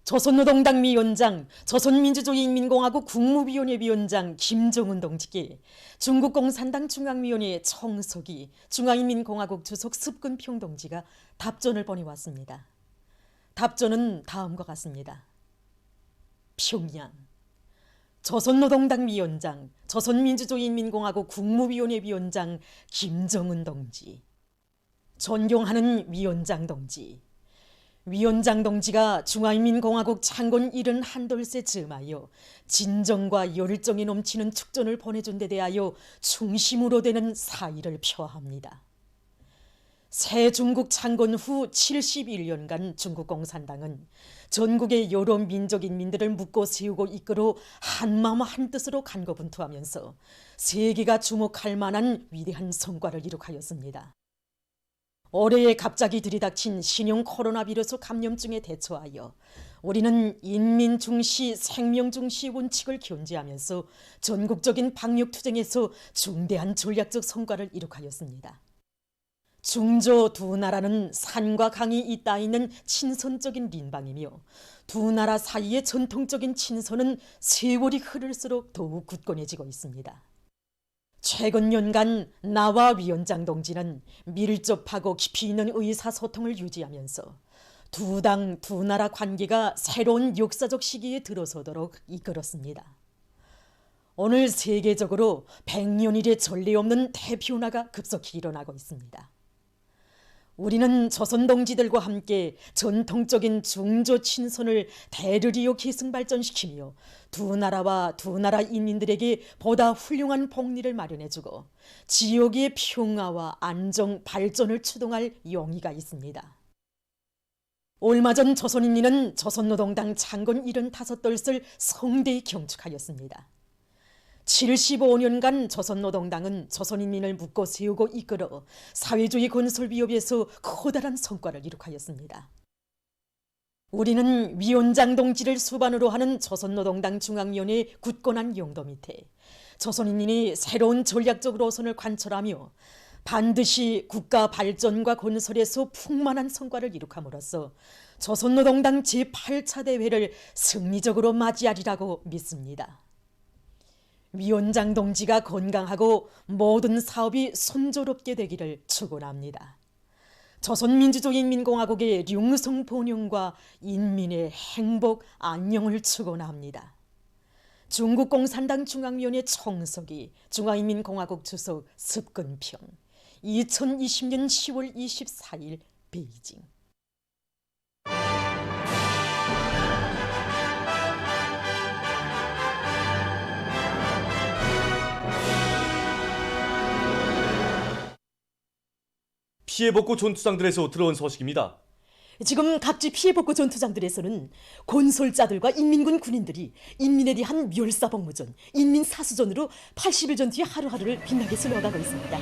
조선노동당 위원장, 조선민주주의인민공화국 국무위원회 위원장 김정은 동지께 중국 공산당 중앙위원회 총서기, 중화인민공화국 주석 습근평 동지가 답전을 보내왔습니다. 답전은 다음과 같습니다. 평양, 조선노동당 위원장, 조선민주주의인민공화국 국무위원회 위원장 김정은 동지, 존경하는 위원장 동지, 위원장 동지가 중화인민공화국 창건 71돌세 즈음하여 진정과 열정이 넘치는 축전을 보내준 데 대하여 충심으로 되는 사의를 표합니다. 새 중국 창건 후 71년간 중국 공산당은 전국의 여러 민족 인민들을 묶고 세우고 이끌어 한마음 한뜻으로 간거분투하면서 세계가 주목할 만한 위대한 성과를 이룩하였습니다. 올해에 갑자기 들이닥친 신형 코로나 바이러스 감염증에 대처하여 우리는 인민 중시, 생명 중시 원칙을 견지하면서 전국적인 방역 투쟁에서 중대한 전략적 성과를 이룩하였습니다. 중조 두 나라는 산과 강이 잇닿아 있는 친선적인邻邦이며 두 나라 사이의 전통적인 친선은 세월이 흐를수록 더욱 굳건해지고 있습니다. 최근 년간 나와 위원장 동지는 밀접하고 깊이 있는 의사소통을 유지하면서 두 당, 두 나라 관계가 새로운 역사적 시기에 들어서도록 이끌었습니다. 오늘 세계적으로 100년 이래 전례 없는 대변화가 급속히 일어나고 있습니다. 우리는 조선 동지들과 함께 전통적인 중조 친선을 대르리오 계승 발전시키며 두 나라와 두 나라 인민들에게 보다 훌륭한 복리를 마련해주고 지역의 평화와 안정, 발전을 추동할 용의가 있습니다. 얼마 전 조선인민은 조선노동당 창건 75돌을 성대히 경축하였습니다. 75년간 조선노동당은 조선인민을 묶고 세우고 이끌어 사회주의 건설 비업에서 커다란 성과를 이룩하였습니다. 우리는 위원장 동지를 수반으로 하는 조선노동당 중앙위원회 굳건한 용도 밑에 조선인민이 새로운 전략적 노선을 관철하며 반드시 국가 발전과 건설에서 풍만한 성과를 이룩함으로써 조선노동당 제8차 대회를 승리적으로 맞이하리라고 믿습니다. 위원장 동지가 건강하고 모든 사업이 순조롭게 되기를 축원합니다. 조선민주주의인민공화국의 융성 번영과 인민의 행복, 안녕을 축원합니다. 중국 공산당 중앙위원회 총서기, 중화인민공화국 주석 습근평, 2020년 10월 24일 베이징. 피해복구 전투장들에서 들어온 소식입니다. 지금 각지 피해복구 전투장들에서는 건설자들과 인민군 군인들이 인민에 대한 멸사복무전, 인민사수전으로 80일 전투의 하루하루를 빛나게 쓸어가고 있습니다.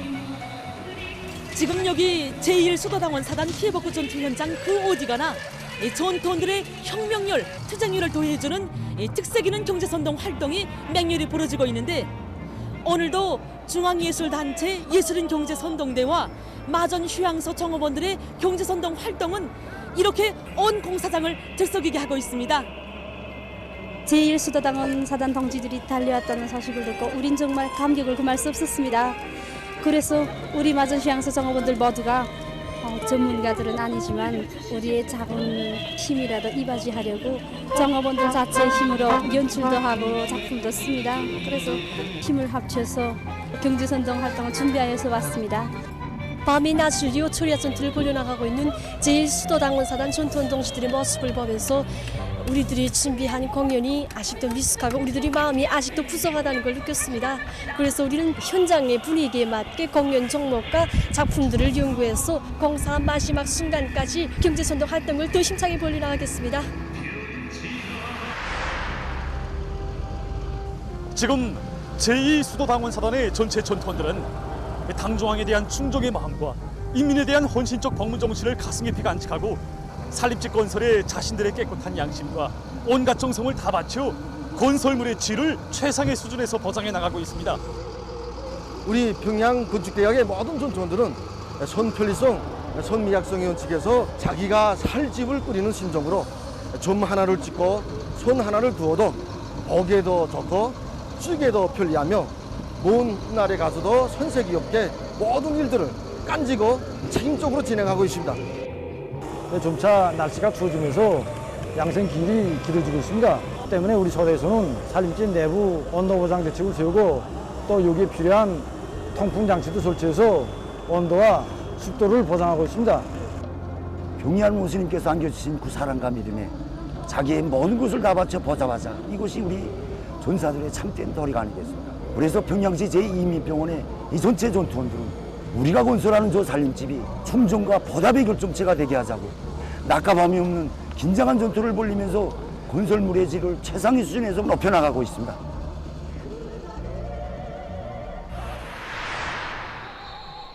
지금 여기 제1수도당원 사단 피해복구 전투 현장 그 어디가나 전투원들의 혁명열, 투쟁률을 더해주는 특색 있는 경제선동 활동이 맹렬히 벌어지고 있는데 오늘도 중앙예술단체 예술인경제선동대와 마전 휴양소 정업원들의 경제선동 활동은 이렇게 온 공사장을 들썩이게 하고 있습니다. 제1수도당원 사단 동지들이 달려왔다는 소식을 듣고 우린 정말 감격을 금할 수 없었습니다. 그래서 우리 마전 휴양소 정업원들 모두가 전문가들은 아니지만 우리의 작은 힘이라도 이바지하려고 정업원들 자체의 힘으로 연출도 하고 작품도 씁니다. 그래서 힘을 합쳐서 경제선동 활동을 준비하여서 왔습니다. 밤이 낮을 요초리아 전투를 벌여나가고 있는 제1수도당원 사단 전투원 동지들의 모습을 보면서 우리들이 준비한 공연이 아직도 미숙하고 우리들의 마음이 아직도 부족하다는 걸 느꼈습니다. 그래서 우리는 현장의 분위기에 맞게 공연 종목과 작품들을 연구해서 공사 마지막 순간까지 경제선동 활동을 더 힘차게 벌여나가겠습니다. 지금 제2수도당원 사단의 전체 전투원들은 당중앙에 대한 충정의 마음과 인민에 대한 헌신적 복무정신을 가슴 깊이 간직하고 산립지 건설에 자신들의 깨끗한 양심과 온갖 정성을 다 바쳐 건설물의 질을 최상의 수준에서 보장해 나가고 있습니다. 우리 평양 건축대학의 모든 전투원들은 선편리성, 선미약성의 원칙에서 자기가 살 집을 꾸리는 심정으로 점 하나를 찍고 손 하나를 두어도 보기에도 좋고 쓰기에도 편리하며 먼 날에 가서도 손색이 없게 모든 일들을 깐지고 책임적으로 진행하고 있습니다. 점차 날씨가 추워지면서 양생 길이 길어지고 있습니다. 때문에 우리 서대에서는 산림집 내부 온도 보장 대책을 세우고 또 여기에 필요한 통풍 장치도 설치해서 온도와 습도를 보장하고 있습니다. 경리한 모스님께서 안겨주신 그 사랑과 믿음에 자기의 모든 것을 다 바쳐 보자마자 이것이 우리 전사들의 참된 도리가 아니겠습니까? 그래서 평양시 제2인민병원의 이 전체 전투원들은 우리가 건설하는 저 살림집이 충정과 보답의 결정체가 되게 하자고 낮과 밤이 없는 긴장한 전투를 벌이면서 건설물의 질을 최상의 수준에서 높여나가고 있습니다.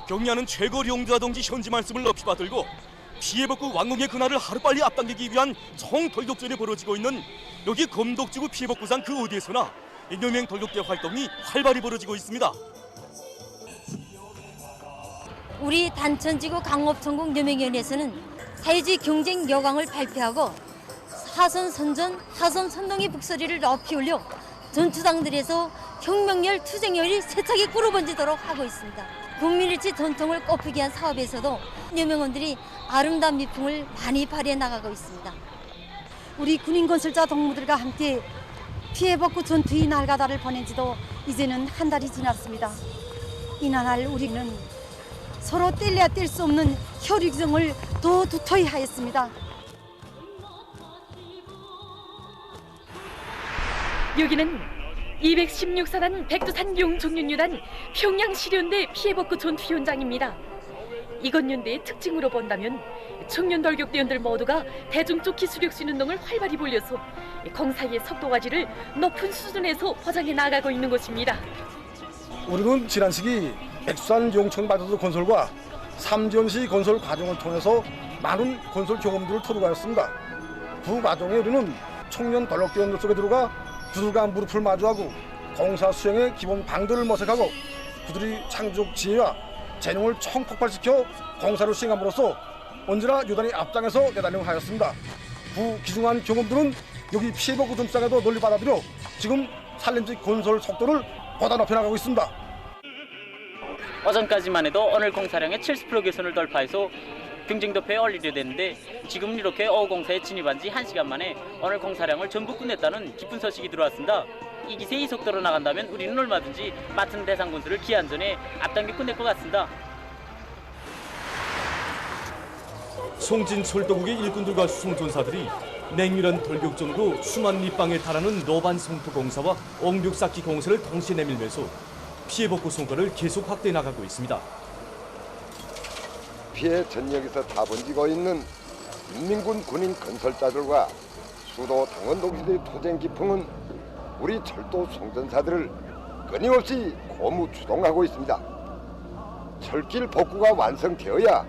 경리하는 최고 용두와 동지 현지 말씀을 높이 받들고 피해복구 완공의 그날을 하루빨리 앞당기기 위한 성돌격전이 벌어지고 있는 여기 검독지구 피해복구장 그 어디에서나 녀명 돌격대 활동이 활발히 벌어지고 있습니다. 우리 단천지구 강업천국 녀명위원회에서는 사회주의 경쟁 여강을 발표하고 하선 선전, 하선 선동의 북소리를 높이 올려 전투장들에서 혁명열, 투쟁열이 세차게 꿇어번지도록 하고 있습니다. 국민일치 전통을 꽃피기 위한 사업에서도 녀명원들이 아름다운 미풍을 많이 발휘해 나가고 있습니다. 우리 군인 건설자 동무들과 함께 피해복구 전투의 날가다를 보낸 지도 이제는 한 달이 지났습니다. 이날 우리는 서로 뗄래야 뗄 수 없는 혈육정을 더 두터이 하였습니다. 여기는 216사단 백두산 용종윤유단 평양시련대 피해복구 전투 현장입니다. 이건 연대의 특징으로 본다면 청년 돌격대원들 모두가 대중적 기술혁신 운동을 활발히 벌려서 공사의 속도과질을 높은 수준에서 보장해 나가고 있는 것입니다. 우리는 지난 시기 백두산 용천바다도 건설과 삼전시 건설 과정을 통해서 많은 건설 경험들을 토득하였습니다. 그 과정에 우리는 청년 돌격대원들 속에 들어가 그들과 무릎을 마주하고 공사 수행의 기본 방도를 모색하고 그들이 창조적 지혜와 재능을 총폭발시켜 공사를 수행함으로써 언제나 유단의 앞장에서 내달림하였습니다. 그 귀중한 경험들은 여기 피해복구 전투장에도 널리 받아들여 지금 산림집 건설 속도를 보다 높여나가고 있습니다. 어전까지만 해도 오늘 공사량의 70% 개선을 돌파해서 경쟁 도표에 올리려 됐는데 지금 이렇게 오후 공사에 진입한 지 1시간 만에 오늘 공사량을 전부 끝냈다는 기쁜 소식이 들어왔습니다. 이 기세 이 속도로 나간다면 우리는 얼마든지 맡은 대상 건설을 기한전에 앞당겨 끝낼 것 같습니다. 송진 철도국의 일꾼들과 수송전사들이 냉밀한 돌격전으로 수만 리방에 달하는 노반 성토 공사와 옹벽 쌓기 공사를 동시에 내밀면서 피해복구 성과를 계속 확대해 나가고 있습니다. 피해 전역에서 다 번지고 있는 인민군 군인 건설자들과 수도 당원 동지들의 투쟁 기풍은 우리 철도 송전사들을 끊임없이 고무 주동하고 있습니다. 철길 복구가 완성되어야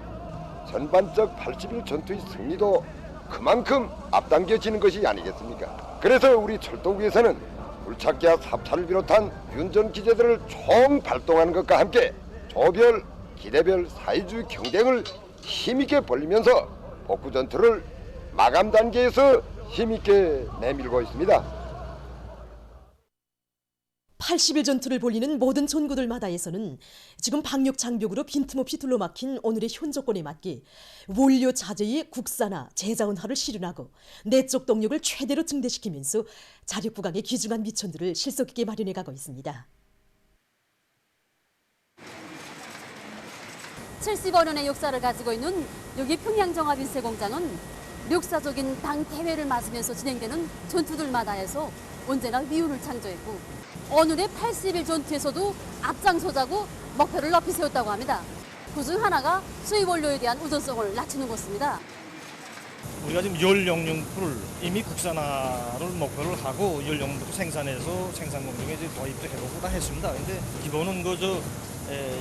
전반적 80일 전투의 승리도 그만큼 앞당겨지는 것이 아니겠습니까? 그래서 우리 철도국에서는 굴착기와 삽차를 비롯한 윤전 기재들을 총 발동하는 것과 함께 조별, 기대별 사회주의 경쟁을 힘있게 벌리면서 복구 전투를 마감 단계에서 힘있게 내밀고 있습니다. 80일 전투를 벌이는 모든 전구들마다에서는 지금 방역 장벽으로 빈틈없이 둘러막힌 오늘의 현조건에 맞게 원료 자재의 국산화, 재자원화를 실현하고 내적 동력을 최대로 증대시키면서 자력부강의 귀중한 미천들을 실속 있게 마련해가고 있습니다. 75년의 역사를 가지고 있는 여기 평양종합인쇄공장은 역사적인 당 대회를 맞으면서 진행되는 전투들마다에서 언제나 미운을 창조했고 오늘의 80일 전투에서도 앞장서자고 목표를 높이 세웠다고 합니다. 그중 하나가 수입 원료에 대한 의존성을 낮추는 것입니다. 우리가 지금 열용융풀 이미 국산화를 목표를 하고 열용융풀 생산해서 생산 공정에 도입도 해보고 다 했습니다. 근데 기본은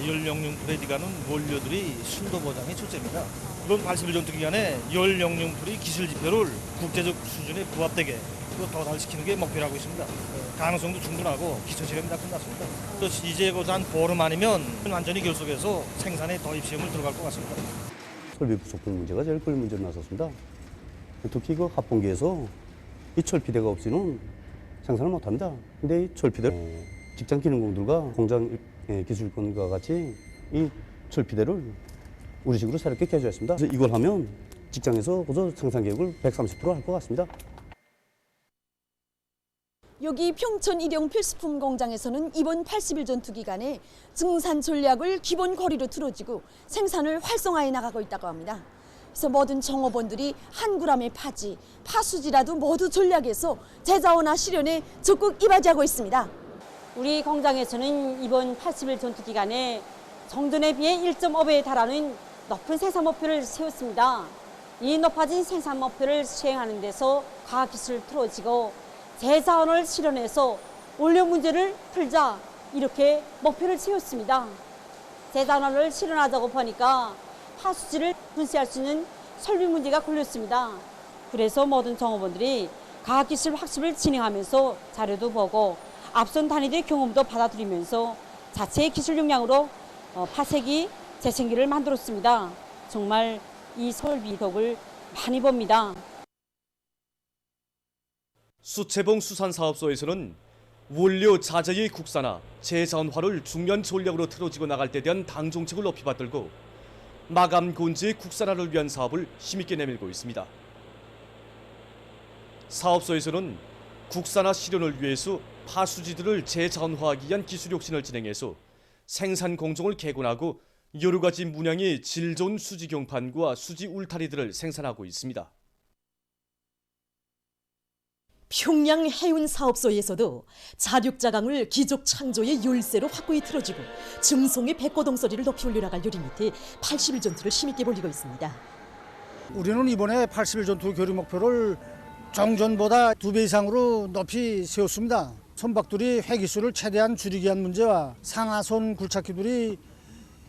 열용융풀에 들어가는 원료들이 순도 보장이 첫째입니다. 이번 80일 전투 기간에 열용융풀이 기술 지표를 국제적 수준에 부합되게 도달시키는 게 목표라고 있습니다. 가능성도 충분하고 기초 시험이 다 끝났습니다. 또 이제 한 보름 아니면 완전히 결속해서 생산에 도입 시험을 들어갈 것 같습니다. 설비 부족분 문제가 제일 큰 문제로 나섰습니다. 특히 그 합본기에서 이 철피대가 없이는 생산을 못합니다. 근데 이 철피대 직장 기능공들과 공장 기술권과 같이 이 철피대를 우리식으로 새롭게 개조했습니다. 그래서 이걸 하면 직장에서 그저 생산 계획을 130% 할 것 같습니다. 여기 평촌 일용 필수품 공장에서는 이번 80일 전투 기간에 증산 전략을 기본 거리로 틀어지고 생산을 활성화해 나가고 있다고 합니다. 그래서 모든 정업원들이 한 그램의 파지, 파수지라도 모두 전략에서 제자원화 실현에 적극 이바지하고 있습니다. 우리 공장에서는 이번 80일 전투 기간에 정전에 비해 1.5배에 달하는 높은 생산 목표를 세웠습니다. 이 높아진 생산 목표를 수행하는 데서 과학기술을 틀어지고 제자원을 실현해서 원료 문제를 풀자 이렇게 목표를 세웠습니다. 제자원을 실현하자고 보니까 파수지를 분쇄할 수 있는 설비 문제가 걸렸습니다. 그래서 모든 정업원들이 과학기술 학습을 진행하면서 자료도 보고 앞선 단위들의 경험도 받아들이면서 자체의 기술 역량으로 파쇄기, 재생기를 만들었습니다. 정말 이 설비 덕을 많이 봅니다. 수채봉 수산사업소에서는 원료 자재의 국산화, 재자원화를 중요한 전략으로 틀어지고 나갈 때 대한 당 정책을 높이 받들고 마감 곤지의 국산화를 위한 사업을 힘있게 내밀고 있습니다. 사업소에서는 국산화 실현을 위해서 파수지들을 재자원화하기 위한 기술 혁신을 진행해서 생산 공정을 개곤하고 여러 가지 문양의 질 좋은 수지 경판과 수지 울타리들을 생산하고 있습니다. 평양 해운 사업소에서도 자력자강을 기적 창조의 열쇠로 확고히 틀어주고 증송의 백고동서리를 높이 올려나갈 요리 밑에 80일 전투를 힘있게 벌이고 있습니다. 우리는 이번에 80일 전투 교류 목표를 정전보다 2배 이상으로 높이 세웠습니다. 선박들이 회기수를 최대한 줄이기 위한 문제와 상하선 굴착기들이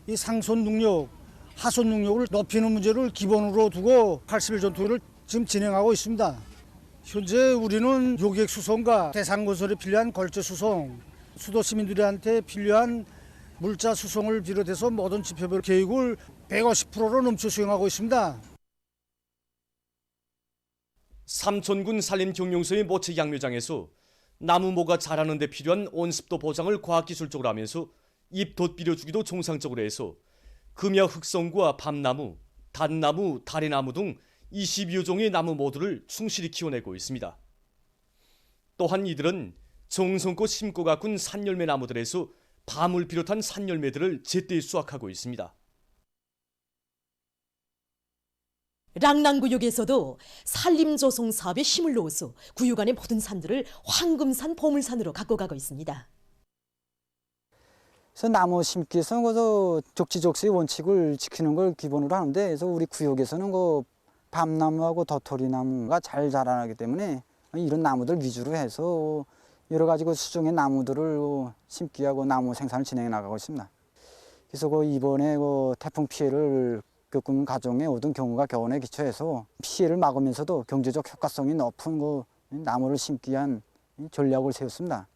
이 상선 능력, 하선 능력을 높이는 문제를 기본으로 두고 80일 전투를 지금 진행하고 있습니다. 현재 우리는 요객 수송과 대상 건설에 필요한 걸제 수송, 수도 시민들한테 필요한 물자 수송을 비롯해서 모든 지표별 계획을 150%로 넘쳐 수행하고 있습니다. 삼촌군 산림경영서의 모체 양묘장에서 나무모가 자라는 데 필요한 온습도 보장을 과학기술적으로 하면서 잎덧 비료주기도 정상적으로 해서 금야 흑성과 밤나무, 단나무, 다래나무 등 20여 종의 나무 모두를 충실히 키워내고 있습니다. 또한 이들은 정성껏 심고 가꾼 산열매 나무들에서 밤을 비롯한 산열매들을 제때 수확하고 있습니다. 랑랑구역에서도 산림조성 사업에 힘을 놓아서 구역 안의 모든 산들을 황금산 보물산으로 갖고 가고 있습니다. 그래서 나무 심기에서는 그 적지적소의 원칙을 지키는 걸 기본으로 하는데, 그래서 우리 구역에서는 그 밤나무하고 도토리나무가 잘 자라나기 때문에 이런 나무들 위주로 해서 여러 가지 그 수종의 나무들을 심기하고 나무 생산을 진행해 나가고 있습니다. 그래서 그 이번에 그 태풍 피해를 겪은 가정에 얻은 경우가 교훈에 기초해서 피해를 막으면서도 경제적 효과성이 높은 그 나무를 심기 위한 전략을 세웠습니다.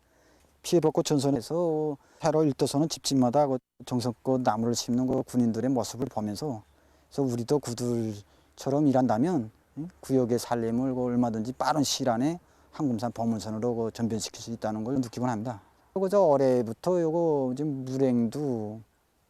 피해복구 전선에서 해로 1도선은 집집마다 정성껏 나무를 심는 그 군인들의 모습을 보면서 그래서 우리도 그들처럼 일한다면 구역의 살림을 얼마든지 빠른 시일 안에 황금산 보물선으로 전변시킬 수 있다는 걸 느끼곤 합니다. 저 올해부터 요거 지금 물행두,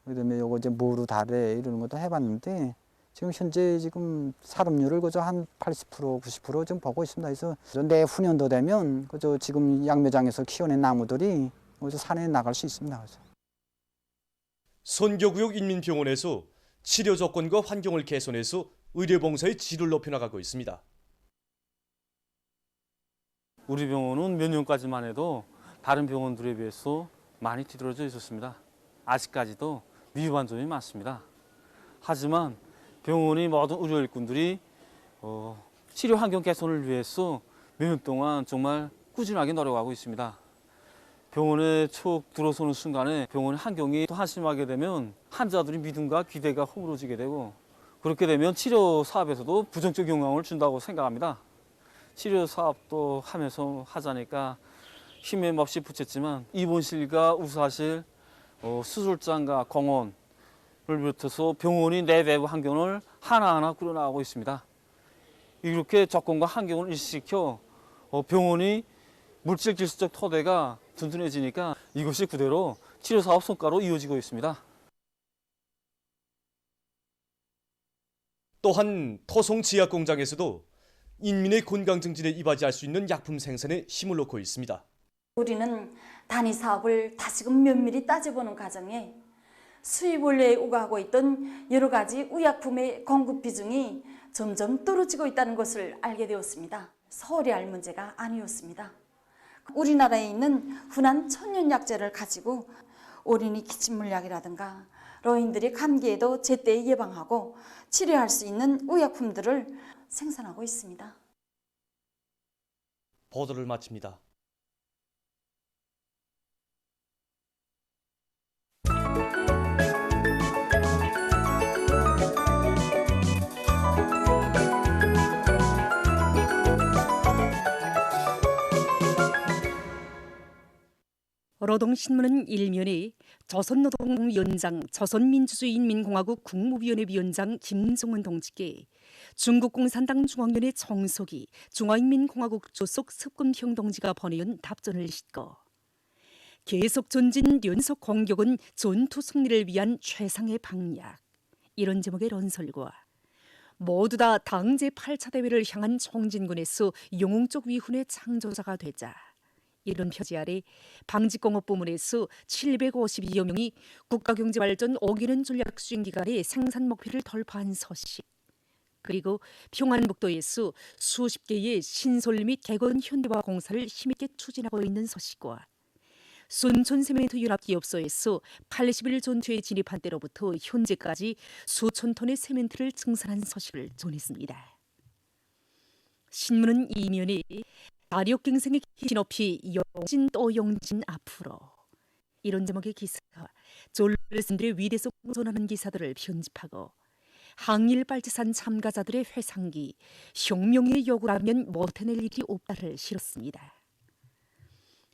그다음에 요거 이제 모루 다래 이런 것도 해봤는데 지금 현재 지금 사lum률을 그저 한 80% 90% 좀 보고 있습니다. 그래서 내후년도 되면 그저 지금 양묘장에서 키워낸 나무들이 그저 산에 나갈 수 있습니다. 그래서. 선교구역 인민병원에서 치료 조건과 환경을 개선해서 의료봉사의 질을 높여나가고 있습니다. 우리 병원은 몇 년까지만 해도 다른 병원들에 비해서 많이 뒤떨어져 있었습니다. 아직까지도 미흡한 점이 많습니다. 하지만 병원의 모든 의료 일꾼들이 치료 환경 개선을 위해서 몇 년 동안 정말 꾸준하게 노력하고 있습니다. 병원에 촉 들어서는 순간에 병원의 환경이 또 한심하게 되면 환자들의 믿음과 기대가 허물어지게 되고, 그렇게 되면 치료 사업에서도 부정적 영향을 준다고 생각합니다. 치료 사업도 하자니까 힘에 몹시 붙였지만 입원실과 의사실, 수술장과 공원을 비롯해서 병원이 내외부 환경을 하나하나 꾸려나가고 있습니다. 이렇게 접근과 환경을 일시시켜 병원이 물질 기술적 토대가 든든해지니까 이것이 그대로 치료 사업 성과로 이어지고 있습니다. 또한 토송 지약 공장에서도 인민의 건강 증진에 이바지할 수 있는 약품 생산에 힘을 놓고 있습니다. 우리는 단위 사업을 다시금 면밀히 따져보는 과정에 수입 원료에 오가고 있던 여러 가지 의약품의 공급 비중이 점점 떨어지고 있다는 것을 알게 되었습니다. 서울이 알 문제가 아니었습니다. 우리나라에 있는 흔한 천연약재를 가지고 어린이 기침물약이라든가 노인들이 감기에도 제때 예방하고 치료할 수 있는 의약품들을 생산하고 있습니다. 보도를 마칩니다. 노동신문은 일면에 조선노동위원장, 조선민주주의인민공화국 국무위원회 위원장 김정은 동지께 중국공산당 중앙위원회 정석이 중화인민공화국 조속 석금형 동지가 보내온 답전을 싣고 계속 전진 연속 공격은 전투 승리를 위한 최상의 방약, 이런 제목의論설과 모두 다 당 제8차 대회를 향한 총진군에서 영웅적 위훈의 창조자가 되자, 이런 표지 아래 방직공업 부문에서 752여 명이 국가경제발전 5개년 전략 수행 기간의 생산 목표를 돌파한 소식, 그리고 평안북도에서 수십 개의 신설 및 개건 현대화 공사를 힘있게 추진하고 있는 소식과 순천세멘트 융합기업소에서 80일 전투에 진입한 때로부터 현재까지 수천 톤의 세멘트를 증산한 소식을 전했습니다. 신문은 이면에 다력 경생의 기시 높이 용진 또 용진 앞으로, 이런 제목의 기사가 졸슨들의 위대성 전하는 기사들을 편집하고 항일 빨치산 참가자들의 회상기 혁명의 요구라면 못해낼 일이 없다를 실었습니다.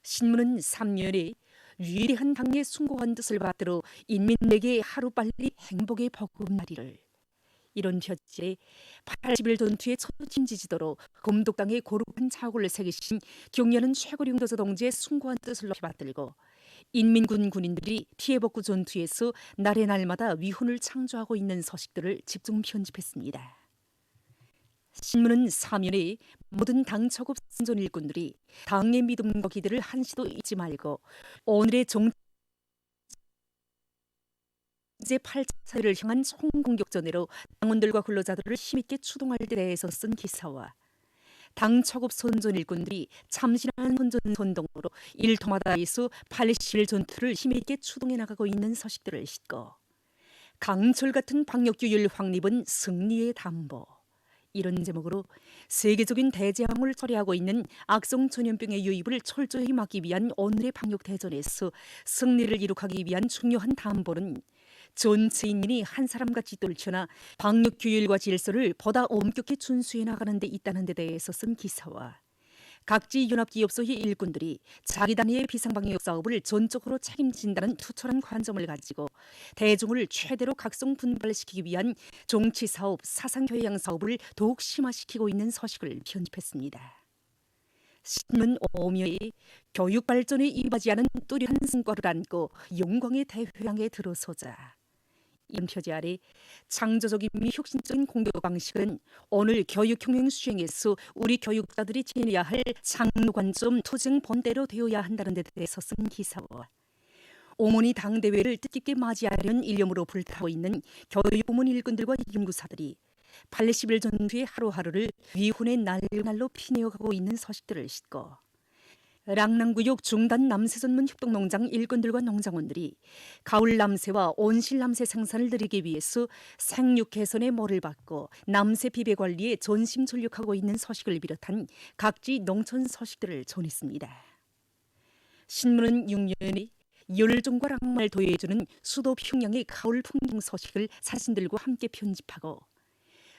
신문은 3면에 위대한 당의 숭고한 뜻을 받들어 인민에게 하루빨리 행복의 보금나리를, 이런 표지에 80일 전투의 초진 지지도로 검독당의 고룩한 자골을 새기신 경려는 최고령도조 동지의 숭고한 뜻을 높이 받들고 인민군 군인들이 피해복구 전투에서 날의 날마다 위훈을 창조하고 있는 소식들을 집중 편집했습니다. 신문은 사면에 모든 당 초급 선전 일꾼들이 당의 믿음과 기대를 한시도 잊지 말고 오늘의 제8차를 향한 총공격전으로 당원들과 근로자들을 힘있게 추동할 때 대해서 쓴 기사와 당 초급 선전 일꾼들이 참신한 선전 선동으로 일터마다에서 80일 전투를 힘있게 추동해 나가고 있는 소식들을 싣고 강철 같은 방역규율 확립은 승리의 담보, 이런 제목으로 세계적인 대재앙을 초래하고 있는 악성 전염병의 유입을 철저히 막기 위한 오늘의 방역 대전에서 승리를 이룩하기 위한 중요한 담보는 전체 인민이 한 사람같이 떨쳐나 방역 규율과 질서를 보다 엄격히 준수해 나가는 데 있다는 데 대해서 쓴 기사와 각지 연합기업소의 일꾼들이 자기 단위의 비상방역 사업을 전적으로 책임진다는 투철한 관점을 가지고 대중을 최대로 각성 분발시키기 위한 정치사업, 사상교양 사업을 더욱 심화시키고 있는 소식을 편집했습니다. 신문 5면에 교육 발전에 이바지하는 뚜렷한 성과를 안고 영광의 대회항에 들어서자, 이런 표지 아래 창조적인 및 혁신적인 공격 방식은 오늘 교육혁명 수행에서 우리 교육자들이 지녀야 할 장로 관점 투쟁 본대로 되어야 한다는 데 대해서 쓴 기사와 어머니 당대회를 뜻깊게 맞이하려는 일념으로 불타고 있는 교육부문 일꾼들과 연구사들이 80일 전투의 하루하루를 위훈의 날로 피내어가고 있는 소식들을 싣고 랑랑구역 중단 남새 전문 협동농장 일꾼들과 농장원들이 가을 남새와 온실 남새 생산을 늘리기 위해서 생육 개선의 모를 받고 남새 비배 관리에 전심 전력하고 있는 소식을 비롯한 각지 농촌 소식들을 전했습니다. 신문은 6년에 열정과 랑말 도해주는 수도 평양의 가을 풍경 소식을 사진들과 함께 편집하고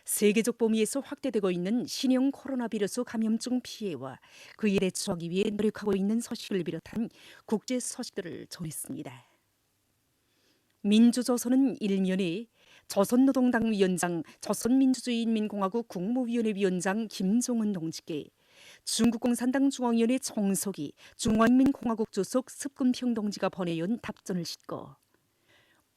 세계적 범위에서 확대되고 있는 신형 코로나 비루스 감염증 피해와 그에 대처하기 위해 노력하고 있는 소식을 비롯한 국제 소식들을 전했습니다. 민주조선은 일면에 조선노동당 위원장, 조선민주주의인민공화국 국무위원회 위원장 김종은 동지께 중국 공산당 중앙위원회 총석이 중화인민공화국 주석 습근평 동지가 보내온 답전을 싣고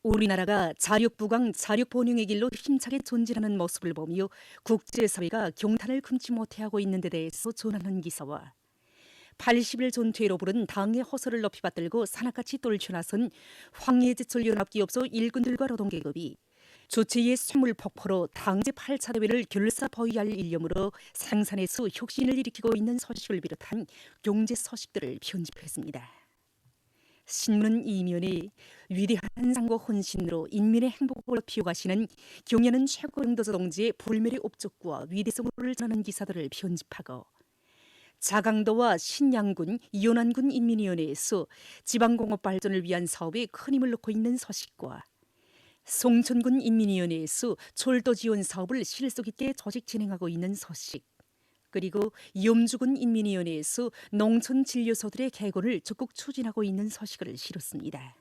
우리나라가 자력부강, 자력본영의 길로 힘차게 전진하는 모습을 보며 국제사회가 경탄을 금치 못해하고 있는 데 대해서 전하는 기사와 80일 전투회로 부른 당의 허설을 높이 받들고 산악같이 떨쳐나선 황해제철 연합기업소 일꾼들과 노동계급이 주체의 쇠물 폭포로 당제 8차 대회를 결사 보위할 일념으로 생산에서 혁신을 일으키고 있는 소식을 비롯한 경제 소식들을 편집했습니다. 신문은 이면에 위대한 상고 헌신으로 인민의 행복을 피워가시는 경연은 최고령도자 동지의 불멸의 업적과 위대성을 전하는 기사들을 편집하고 자강도와 신양군, 이원안군 인민위원회에서 지방공업 발전을 위한 사업에 큰 힘을 넣고 있는 소식과 송천군 인민위원회에서 철도 지원 사업을 실속 있게 조직 진행하고 있는 소식, 그리고 염주군 인민위원회에서 농촌 진료소들의 개건을 적극 추진하고 있는 소식을 실었습니다.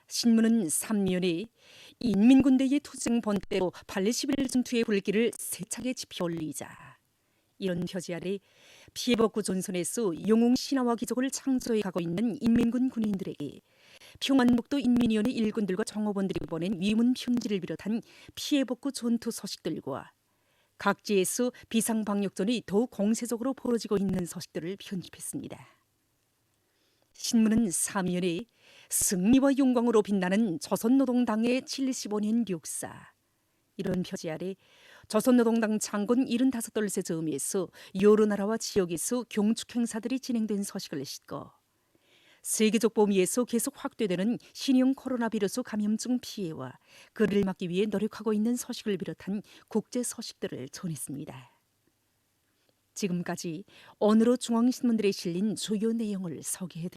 신문은 3면에 인민군대의 투쟁 본때로 80일 전투의 불길을 세차게 지펴 올리자 이런 표지 아래 피해복구 전선에서 영웅 신화와 기적을 창조해 가고 있는 인민군 군인들에게 평안북도 인민위원회 일꾼들과 정호원들이 보낸 위문 편지를 비롯한 피해복구 전투 소식들과 각지에서 비상방역전이 더욱 공세적으로 벌어지고 있는 소식들을 편집했습니다. 신문은 3면에 승리와 영광으로 빛나는 조선노동당의 75년 역사 이런 표지 아래 조선노동당 창건 75돌세 즈음에서 여러 나라와 지역에서 경축 행사들이 진행된 소식을 싣고 세계적 범위에서 계속 확대되는 신형 코로나 비루스 감염증 피해와 그를 막기 위해 노력하고 있는 소식을 비롯한 국제 소식들을 전했습니다. 지금까지 오늘의 중앙신문들에 실린 주요 내용을 소개해드립니다.